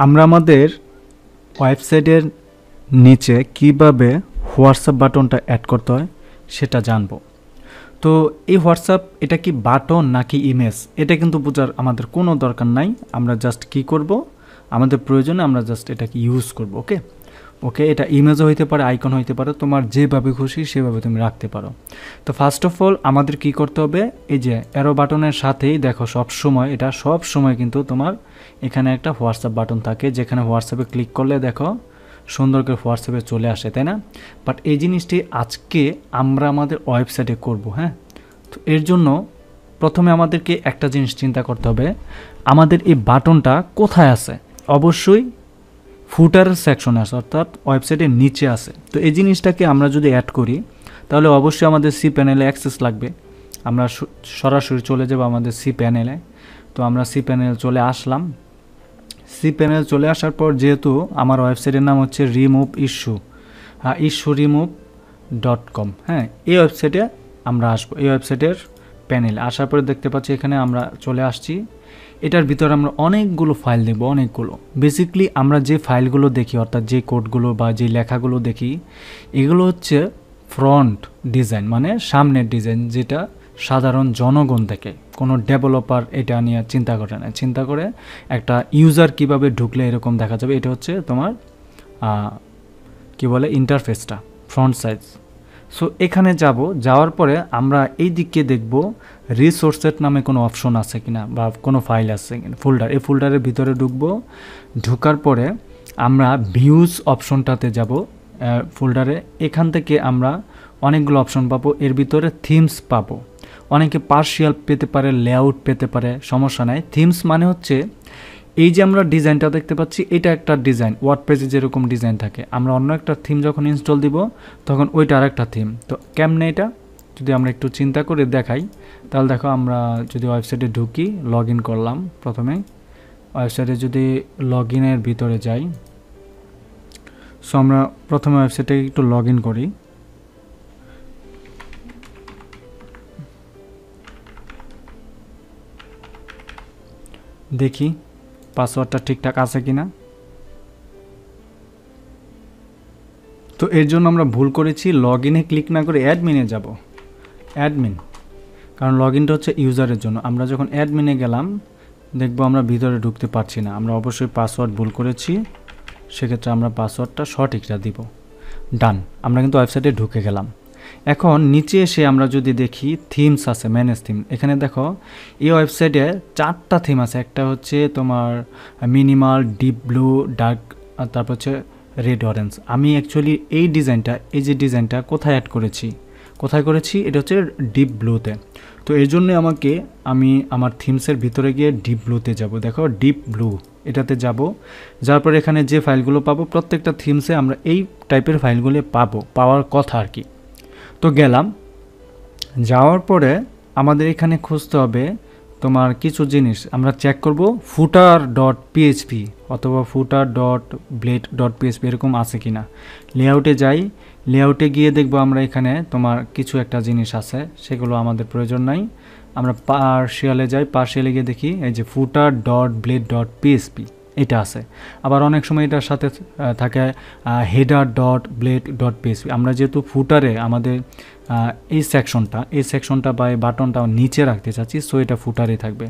আমরা আমাদের ওয়েবসাইটের নিচে কিভাবে হোয়াটসঅ্যাপ বাটনটা অ্যাড করতে হয় সেটা জানবো। তো এই হোয়াটসঅ্যাপ এটা কি বাটন নাকি ইমেজ, এটা কিন্তু বোঝার আমাদের কোনো দরকার নাই। আমরা জাস্ট কি করব, আমাদের প্রয়োজনে আমরা জাস্ট এটাকে ইউজ করব। ওকে ওকে এটা ইমেজও হইতে পারে, আইকন হইতে পারে, তোমার যেভাবে খুশি সেভাবে তুমি রাখতে পারো। তো ফার্স্ট অফ অল আমাদের কি করতে হবে, এই যে অ্যারো বাটনের সাথেই দেখো সব সময় কিন্তু তোমার এখানে একটা হোয়াটসঅ্যাপ বাটন থাকে, যেখানে হোয়াটসঅ্যাপে ক্লিক করলে দেখো সুন্দর করে হোয়াটসঅ্যাপে চলে আসে, তাই না? বাট এই জিনিসটি আজকে আমরা আমাদের ওয়েবসাইটে করব। হ্যাঁ, তো এর জন্য প্রথমে আমাদেরকে একটা জিনিস চিন্তা করতে হবে, আমাদের এই বাটনটা কোথায় আছে। অবশ্যই ফুটার সেকশনে আছে, অর্থাৎ ওয়েবসাইটের নিচে আছে। তো এই জিনিসটাকে আমরা যদি অ্যাড করি তাহলে অবশ্যই আমাদের সি প্যানেলে অ্যাক্সেস লাগবে। আমরা সরাসরি চলে যাব আমাদের সি প্যানেলে। তো আমরা সি প্যানেল চলে আসলাম। সি প্যানেল চলে আসার পর যেহেতু আমার ওয়েবসাইটের নাম হচ্ছে issue remove.com, হ্যাঁ, এই ওয়েবসাইটে আমরা আসবো। এই ওয়েবসাইটের প্যানেল আসার পরে দেখতে পাচ্ছি এখানে আমরা চলে আসছি। এটার ভিতরে আমরা অনেকগুলো ফাইল দেখব, অনেকগুলো। বেসিকলি আমরা যে ফাইলগুলো দেখি, অর্থাৎ যে কোডগুলো বা যে লেখাগুলো দেখি, এগুলো হচ্ছে ফ্রন্ট ডিজাইন, মানে সামনের ডিজাইন, যেটা সাধারণ জনগণ দেখে। কোনো ডেভেলপার এটা নিয়ে চিন্তা করে না, চিন্তা করে একটা ইউজার কিভাবে ঢুকলে এরকম দেখা যাবে। এটা হচ্ছে তোমার কি বলে ইন্টারফেসটা, ফ্রন্ট সাইজ। সো এখানে যাওয়ার পরে আমরা এই দিকে দেখব রিসোর্সের নামে কোনো অপশন আছে কিনা বা কোনো ফাইল আছে কিনা, ফোল্ডার। এই ফোল্ডারের ভিতরে ঢুকবো। ঢোকার পরে আমরা ভিউজ অপশনটাতে যাব ফোল্ডারে। এখান থেকে আমরা অনেকগুলো অপশন পাবো, এর ভিতরে থিমস পাবো। অনেকে পার্শিয়াল পেতে পারে, লেআউট পেতে পারে, সমস্যা নাই। থিমস মানে হচ্ছে এই যে আমরা ডিজাইনটা দেখতে পাচ্ছি, এটা একটা ডিজাইন, ওয়ার্ডপ্রেসে যেরকম ডিজাইন থাকে, আমরা অন্য একটা থিম যখন ইনস্টল দিব তখন ওইটা আর একটা থিম। তো কেমনে এটা যদি আমরা একটু চিন্তা করে দেখাই, তাহলে দেখো আমরা যদি ওয়েবসাইটে ঢুকি, লগ ইন করলাম। প্রথমে ওয়েবসাইটে যদি লগ ইনের ভিতরে যাই, সো আমরা প্রথমে ওয়েবসাইটে একটু লগ ইন করি। দেখি পাসওয়ার্ডটা ঠিকঠাক আছে কিনা। তো এর জন্য আমরা ভুল করেছি, লগ ইনে ক্লিক না করে অ্যাডমিনে যাব। অ্যাডমিন, কারণ লগ ইনটা হচ্ছে ইউজারের জন্য। আমরা যখন অ্যাডমিনে গেলাম দেখব আমরা ভিতরে ঢুকতে পারছি না, আমরা অবশ্যই পাসওয়ার্ড ভুল করেছি। সেক্ষেত্রে আমরা পাসওয়ার্ডটা সঠিকটা দিব। ডান, আমরা কিন্তু ওয়েবসাইটে ঢুকে গেলাম। এখন নিচে এসে আমরা যদি দেখি থিমস আছে, ম্যানেজ থিম। এখানে দেখো এই ওয়েবসাইটে 4টা থিম আছে। একটা হচ্ছে তোমার মিনিমাল, ডিপ ব্লু, ডার্ক, আর তারপর হচ্ছে রেড অরেঞ্জ। আমি অ্যাকচুয়ালি এই ডিজাইনটা কোথায় অ্যাড করেছি, এটা হচ্ছে ডিপ ব্লুতে। তো এই জন্য আমি আমার থিমসের ভিতরে গিয়ে ডিপ ব্লুতে যাব। দেখো ডিপ ব্লু এটাতে যাব। যাওয়ার পর এখানে যে ফাইলগুলো পাবো, প্রত্যেকটা থিমসে আমরা এই টাইপের ফাইলগুলো পাওয়ার কথা আর কি। তো গেলাম, যাওয়ার পরে আমাদের এখানে খুঁজতে হবে তোমার কিছু জিনিস। আমরা চেক করব footer.php অথবা footer.blade.php এরকম আছে কিনা। লেআউটে যাই, লেআউটে গিয়ে দেখব আমরা এখানে তোমার কিছু একটা জিনিস আছে, সেগুলো আমাদের প্রয়োজন নাই। আমরা পার্শিয়ালে যাই, পার্শিয়ালে গিয়ে দেখি এই যে footer.blade.php এটা আছে। আবার অনেক সময় এটার সাথে থাকে header.blade.php। আমরা যেহেতু ফুটারে আমাদের এই সেকশনটা বা এই বাটনটা নিচে রাখতে চাচ্ছি, সো এটা ফুটারে থাকবে।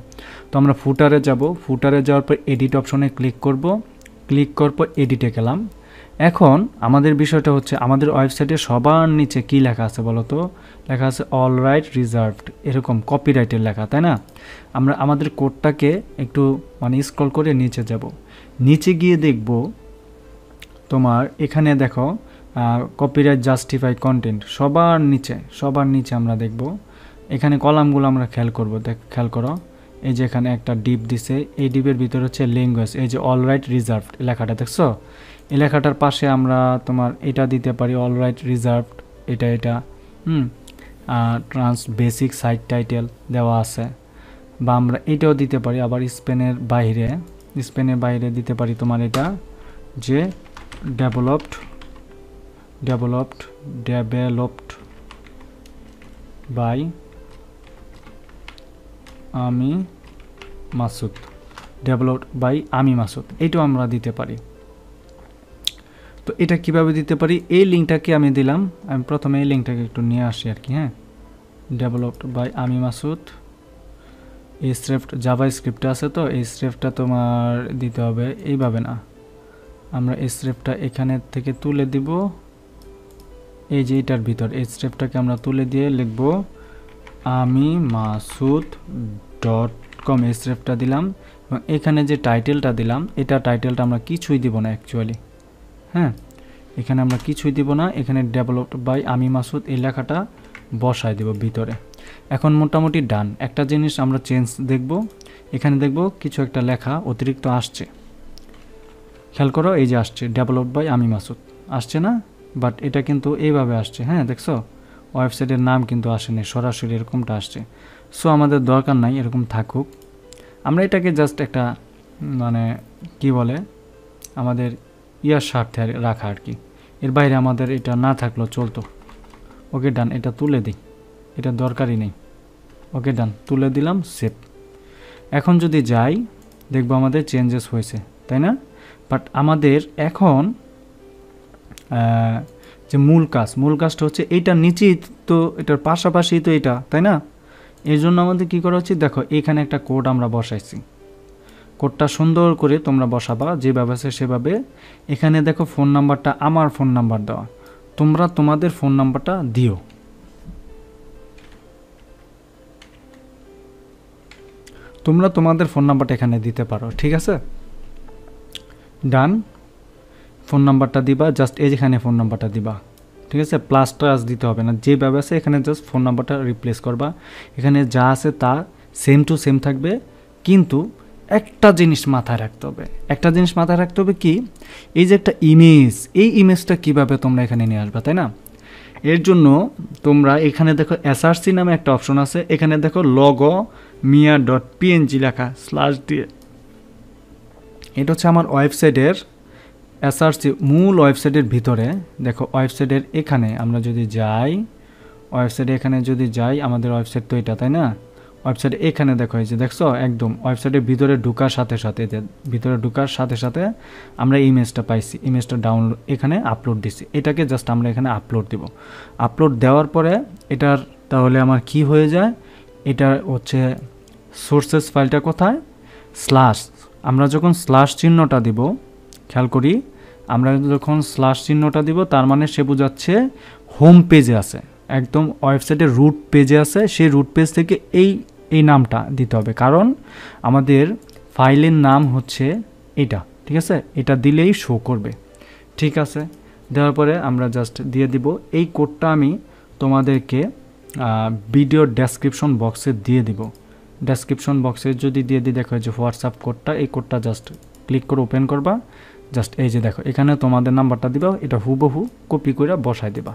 তো আমরা ফুটারে যাব। ফুটারে যাওয়ার পর এডিট অপশনে ক্লিক করব। এডিটে গেলাম। এখন আমাদের বিষয়টা হচ্ছে আমাদের ওয়েবসাইটে সবার নিচে কি লেখা আছে বলো তো? লেখা আছে অল রাইট রিজার্ভড, এরকম কপিরাইটের লেখা, তাই না? আমরা আমাদের কোডটাকে একটু স্ক্রল করে নিচে যাব। নিচে গিয়ে দেখব তোমার এখানে দেখো কপিরাইট জাস্টিফাই কন্টেন্ট, সবার নিচে আমরা দেখব। এখানে কলামগুলো আমরা খেয়াল করো। এই যে এখানে একটা ডিপ দিছে, এই ডিপের ভিতরে হচ্ছে ল্যাঙ্গুয়েজ, এই যে অল রাইট রিজার্ভড লেখাটা দেখছো? এই লেখাটার পাশে আমরা তোমার এটা দিতে পারি, অল রাইট রিজার্ভড, এটা ট্রান্স বেসিক সাইট টাইটেল দেওয়া আছে, বা আমরা এটাও দিতে পারি। আবার স্পেনের বাইরে দিতে পারি তোমার এটা যে ডেভেলপড বাই আমি মাসুদ, ডেভেলপড বাই আমি মাসুদ, এইটাও আমরা দিতে পারি। তো এটা কিভাবে দিতে পারি, এই লিঙ্কটাকে আমি দিলাম, আমি প্রথমে এই লিঙ্কটাকে একটু নিয়ে আসি আর কি। হ্যাঁ, ডেভেলপড বাই আমি মাসুদ, এই জাভা স্ক্রিপ্টটা আছে, তো এই স্ক্রিপ্টটা তোমার দিতে হবে এইভাবে না, আমরা এই স্ক্রিপ্টটা এখানে থেকে তুলে দিব, এই যে এটার ভিতর এই স্ক্রিপ্টটাকে আমরা তুলে দিয়ে লিখব আমি মাসুদ .com, এই স্ক্রিপ্টটা দিলাম, এবং এখানে যে টাইটেলটা দিলাম, এটা টাইটেলটা আমরা কিছুই দিব না অ্যাকচুয়ালি। হ্যাঁ, এখানে আমরা কিছুই দিব না, এখানে ডেভেলপড বাই আমি মাসুদ এই লেখাটা বসায় দেব ভিতরে। এখন মোটামুটি ডান। একটা জিনিস আমরা চেঞ্জ দেখব, এখানে দেখব কিছু একটা লেখা অতিরিক্ত আসছে, খেয়াল করো, এই যে আসছে ডেভেলপড বাই আমি মাসুদ আসছে না, বাট এটা কিন্তু এইভাবে আসছে। হ্যাঁ, দেখছো ওয়েবসাইটের নাম কিন্তু আসেনি, সরাসরি এরকমটা আসছে। সো আমাদের দরকার নাই এরকম থাকুক, আমরা এটাকে জাস্ট একটা মানে কি বলে আমাদের ইয়ার স্বার্থে রাখা আর কি, এর বাইরে আমাদের এটা না থাকলেও চলতো। ওকে ডান, এটা তুলে দিই, এটা দরকারই নেই। ওকে ডান, তুলে দিলাম, সেভ। এখন যদি যাই দেখবো আমাদের চেঞ্জেস হয়েছে, তাই না? বাট আমাদের এখন যে মূল কাজটা হচ্ছে এইটার নিচেই, তো এটার পাশাপাশি তো এটা, তাই না? এর জন্য আমাদের কি করা উচিত, দেখো এখানে একটা কোড আমরা বসাইছি, কোডটা সুন্দর করে তোমরা বসাবা যেভাবে আছে সেভাবে। এখানে দেখো ফোন নাম্বারটা আমার ফোন নাম্বার দেওয়া, তোমরা তোমাদের ফোন নাম্বারটা দিও। তোমরা তোমাদের ফোন নাম্বারটা এখানে দিতে পারো, ঠিক আছে? ডান, ফোন নাম্বারটা দিবা, জাস্ট এই যেখানে ফোন নাম্বারটা দিবা, ঠিক আছে? প্লাসটা দিতে হবে না, যেভাবে আছে এখানে জাস্ট ফোন নাম্বারটা রিপ্লেস করবা। এখানে যা আছে তা সেম টু সেম থাকবে, কিন্তু একটা জিনিস মাথায় রাখতে হবে, কি, এই যে একটা ইমেজ, এই ইমেজটা কিভাবে তোমরা এখানে নিয়ে আসবা, তাই না? এর জন্য তোমরা এখানে দেখো এসআরসি নামে একটা অপশন আছে, এখানে দেখো লগো mia.png লেখা স্ল্যাশ দিয়ে, এটা হচ্ছে আমার ওয়েবসাইটের এসআরসি, মূল ওয়েবসাইটের ভিতরে। দেখো ওয়েবসাইটের এখানে আমরা যদি যাই, আমাদের ওয়েবসাইট তো এটা, তাই না? ওয়েবসাইটে এখানে দেখো, এই যে দেখছো একদম ওয়েবসাইটের ভিতরে ঢোকার সাথে সাথে আমরা ইমেজটা পাইছি, ইমেজটা ডাউনলোড এখানে আপলোড দিছি, এটাকে জাস্ট আমরা এখানে আপলোড দিব। আপলোড দেওয়ার পরে এটার তাহলে আমার কি হয়ে যায়, এটা হচ্ছে সোর্সেস ফাইলটা কোথায়, স্ল্যাশ, আমরা যখন স্ল্যাশ চিহ্নটা দিব, খেয়াল করি, আমরা যখন স্ল্যাশ চিহ্নটা দিব তার মানে সে বোঝাচ্ছে হোম পেজে আছে, একদম ওয়েবসাইটের রুট পেজে আছে, সেই রুট পেজ থেকে এই নামটা দিতে হবে, কারণ আমাদের ফাইলের নাম হচ্ছে এটা, ঠিক আছে? এটা দিলেই শো করবে, ঠিক আছে? দেওয়ার পরে আমরা জাস্ট দিয়ে দিব। এই কোডটা আমি তোমাদেরকে ভিডিও ডেসক্রিপশন বক্সে দিয়ে দিব, ডেসক্রিপশন বক্সে যদি দিয়ে দিই, দেখো যে হোয়াটসঅ্যাপ কোডটা, এই কোডটা জাস্ট ক্লিক করে ওপেন করবা, জাস্ট এই যে দেখো এখানে তোমাদের নাম্বারটা দিবা, এটা হুবহু কপি করে বসায় দিবা।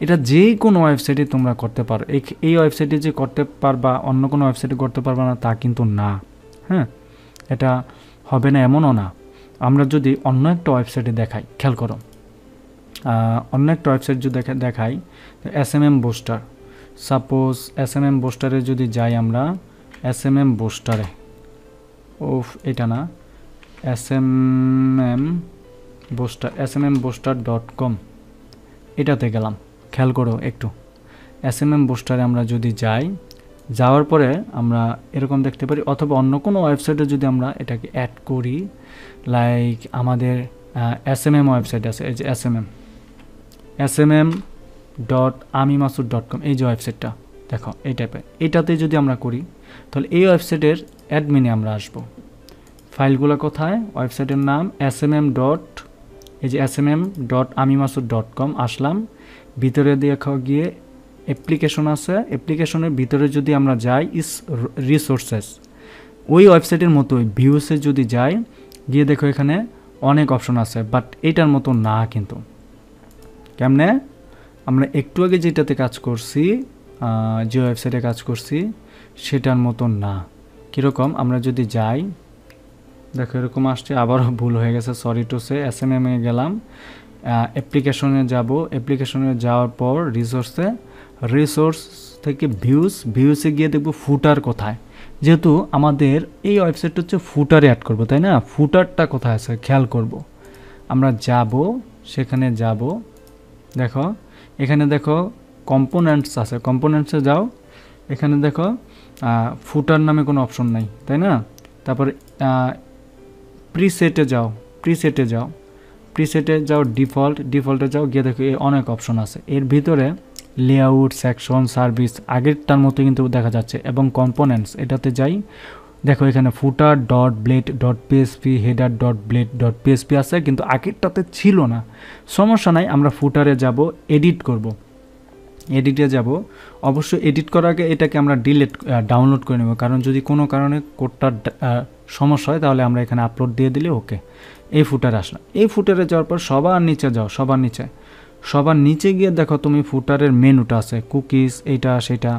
এটা যে কোনো ওয়েবসাইটে তোমরা করতে পারো, এই ওয়েবসাইটে যে করতে পারবা অন্য কোনো ওয়েবসাইটে করতে পারবা না তা কিন্তু না। হ্যাঁ, এটা হবে না এমনও না। আমরা যদি অন্য একটা ওয়েবসাইটে দেখাই, খেয়াল করো, অন্য একটা ওয়েবসাইট যদি দেখাই, SMM বুস্টার, সাপোজ SMM বুস্টারে যদি যাই আমরা, SMM বুস্টারে, এটা না, SMM buster.com, এটাতে গেলাম, খেয়াল করো একটু। SMM বুস্টারে আমরা যদি যাই, যাওয়ার পরে আমরা এরকম দেখতে পারি, অথবা অন্য কোনো ওয়েবসাইটে যদি আমরা এটাকে অ্যাড করি, লাইক আমাদের SMM ওয়েবসাইট আছে, এই যে smm.amimasud.com, এই যে ওয়েবসাইটটা দেখো এই টাইপের, এটাতে যদি আমরা করি তাহলে এই ওয়েবসাইটের অ্যাডমিনে আমরা আসবো। ফাইলগুলো কোথায়, ওয়েবসাইটের নাম smm.amimasud.com, আসলাম, ভিতরে দেখো গিয়ে অ্যাপ্লিকেশন আছে, অ্যাপ্লিকেশনের ভিতরে যদি আমরা যাই রিসোর্সেস, ওই ওয়েবসাইটের মতোই ভিউসে যদি যাই, গিয়ে দেখো এখানে অনেক অপশন আছে, বাট এটার মতো না কিন্তু। কেমনে, আমরা একটু আগে যেটাতে কাজ করছি, যে ওয়েবসাইটে কাজ করছি সেটার মতো না। কীরকম, আমরা যদি যাই, দেখো এরকম আসছে, আবারও ভুল হয়ে গেছে, সরি টু সে। SMM এ গেলাম, অ্যাপ্লিকেশনে যাব, অ্যাপ্লিকেশনে যাওয়ার পর রিসোর্স থেকে ভিউসে গিয়ে দেখব ফুটার কোথায়, যেহেতু আমাদের এই ওয়েবসাইটটা হচ্ছে ফুটারে অ্যাড করব, তাই না? ফুটারটা কোথায় আছে খেয়াল করব। আমরা যাব, সেখানে যাব, দেখো এখানে দেখো কম্পোনেন্টস আছে, কম্পোনেন্টসে যাও, এখানে দেখো ফুটার নামে কোনো অপশন নাই, তাই না? তারপরে প্রিসেটে যাও, প্রিসেটে যাও, প্রিসেটে যাও, ডিফল্টে যাও, গিয়ে দেখো অনেক অপশন আছে। এর ভিতরে লেআউট, সেকশন, সার্ভিস আগেরটার মতো কিন্তু দেখা যাচ্ছে, এবং কম্পোনেন্টস এটাতে যাই, দেখো এখানে footer dot blade dot PSP, header dot blade dot PSP আছে, কিন্তু আগেরটাতে ছিল না। সমস্যা নাই, আমরা ফুটারে যাব, এডিট করব, এডিটে যাব। অবশ্যই এডিট করার আগে এটাকে আমরা ডাউনলোড করে নেব, কারণ যদি কোনো কারণে কোডটার সমস্যা হয় তাহলে আমরা এখানে আপলোড দিয়ে দিলে ওকে। এই ফুটারে আসলাম, এই ফুটারে যাওয়ার পর সবার নিচে যাও, সবার নিচে গিয়ে দেখো তুমি ফুটারের মেনুটা আছে, কুকিজ, এইটা সেটা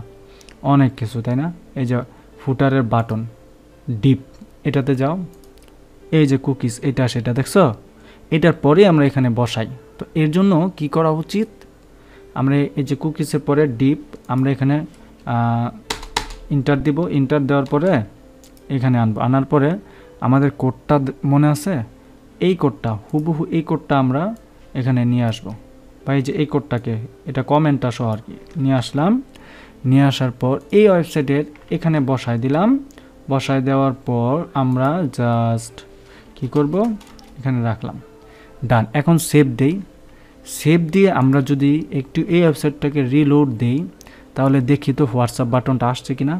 অনেক কিছু, তাই না? এই যে ফুটারের বাটন ডিপ, এটাতে যাও, এই যে কুকিজ, এটা সেটা দেখছো, এটার পরে আমরা এখানে বসাই। তো এর জন্য কি করা উচিত, আমরা এই যে কুকিজের পরে ডিপ, আমরা এখানে ইন্টার দিব, ইন্টার দেওয়ার পরে এখানে আনবো, আনার পরে আমাদের কোডটা মনে আছে, এই কোডটা হুবহু এই কোডটা আমরা এখানে নিয়ে আসবো, বা এই যে এই কোডটাকে, এটা কমেন্টটা সহ আর কি নিয়ে আসলাম। নিয়ে আসার পর এই ওয়েবসাইটের এখানে বসায় দিলাম, বসায় দেওয়ার পর আমরা জাস্ট কি করব, এখানে রাখলাম, ডান। এখন সেভ দেই, সেভ দিয়ে আমরা যদি একটু এই ওয়েবসাইটটাকে রিলোড দেই, তাহলে দেখি তো হোয়াটসঅ্যাপ বাটনটা আসছে কিনা।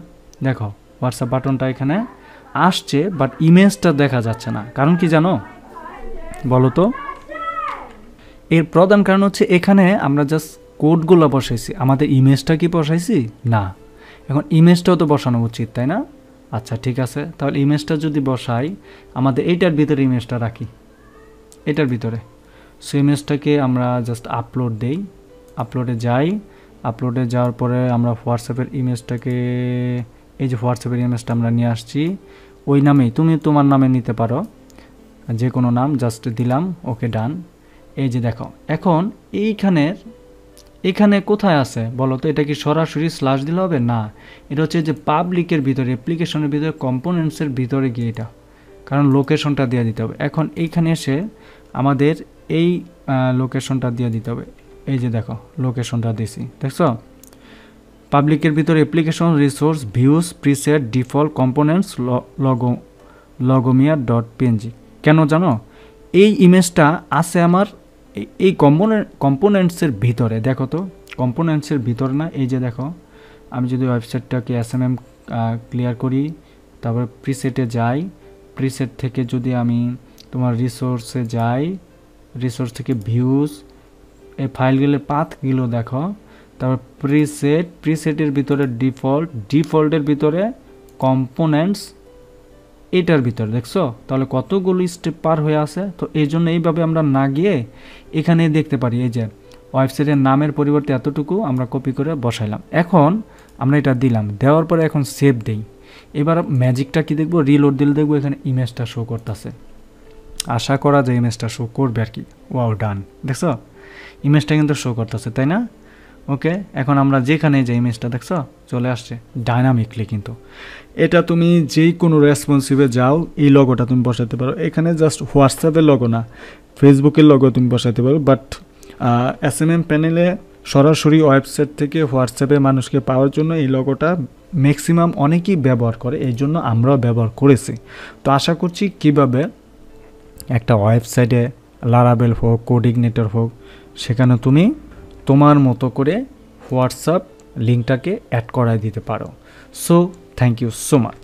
দেখো হোয়াটসঅ্যাপ বাটনটা এখানে আসছে, বাট ইমেজটা দেখা যাচ্ছে না। কারণ কি জানো বলো তো? এর প্রধান কারণ হচ্ছে এখানে আমরা জাস্ট কোডগুলো বসাইছি, আমাদের ইমেজটা কি বসাইছি না। এখন ইমেজটাও তো বসানো উচিত, তাই না? আচ্ছা ঠিক আছে, তাহলে ইমেজটা যদি বসাই, আমাদের এইটার ভিতরে ইমেজটা রাখি, এটার ভিতরে। সো ইমেজটাকে আমরা জাস্ট আপলোড দেই, আপলোডে যাই, আপলোডে যাওয়ার পরে আমরা হোয়াটসঅ্যাপের ইমেজটাকে, এই যে হোয়াটসঅ্যাপের ইমেজটা আমরা নিয়ে আসছি, ওই নামেই তুমি তোমার নামে নিতে পারো, যে কোনো নাম জাস্ট দিলাম, ওকে ডান। এই যে দেখো এখন এখানে কোথায় আছে বলো তো? এটা কি সরাসরি স্ল্যাশ দিলে হবে? না, এটা হচ্ছে যে পাবলিকের ভিতরে, অ্যাপ্লিকেশনের ভিতরে, কম্পোনেন্টসের ভিতরে গিয়ে এটা, কারণ লোকেশনটা দিয়ে দিতে হবে। এখন এইখানে এসে আমাদের এই লোকেশনটা দিয়ে দিতে হবে, এই যে দেখো লোকেশনটা দিছি, দেখছো? পাবলিকের ভিতরে application, resource, views, preset, default, components, লগোমিয়া ডট পিএনজি। কেন জানো? এই ইমেজটা আছে আমার এই কম্পোনেন্টসের ভিতরে, দেখো তো কম্পোনেন্টসের ভিতরে না, এই যে দেখো, আমি যদি ওয়েবসাইটটাকে এসএমএম ক্লিয়ার করি, তারপরে প্রিসেটে যাই, প্রিসেট থেকে যদি আমি তোমার রিসোর্সে যাই, রিসোর্স থেকে ভিউজ, এই ফাইলগুলোর পাথগুলো দেখো, তারপর প্রিসেটের ভিতরে ডিফল্টের ভিতরে কম্পোনেন্টস, এটার ভিতরে দেখছো? তাহলে কতগুলো স্টেপ পার হয়ে আছে। তো এই জন্য এইভাবে আমরা না গিয়ে এখানে দেখতে পারি, এই যে ওয়েবসাইটের নামের পরিবর্তে এতটুকু আমরা কপি করে বসাইলাম। এখন আমরা এটা দিলাম, দেওয়ার পরে এখন সেভ দেই। এবার ম্যাজিকটা কি দেখবো, রিলোড দিলে দেখবো এখানে ইমেজটা শো করতেছে। আশা করা যায় ইমেজটা শো করবে আর কি। ওয়াও, ডান, দেখছো ইমেজটা কিন্তু শো করতেছে, তাই না? ওকে, এখন আমরা যেখানে যে ইমেজটা দেখছো চলে আসছে ডাইনামিকলি। কিন্তু এটা তুমি যেই কোনো রেসপন্সিভে যাও, এই লগোটা তুমি বসাতে পারো। এখানে জাস্ট হোয়াটসঅ্যাপের লগো না, ফেসবুকের লগো তুমি বসাতে পারো, বাট এসএমএম প্যানেলে সরাসরি ওয়েবসাইট থেকে হোয়াটসঅ্যাপে মানুষকে পাওয়ার জন্য এই লগোটা ম্যাক্সিমাম অনেকেই ব্যবহার করে, এই জন্য আমরাও ব্যবহার করেছি। তো আশা করছি কিভাবে একটা ওয়েবসাইটে লারাবেল হোক, কোডিগনেটর হোক, সেখানে তুমি তোমার মতো করে হোয়াটসঅ্যাপ লিঙ্কটাকে অ্যাড করায় দিতে পারো। So thank you so much.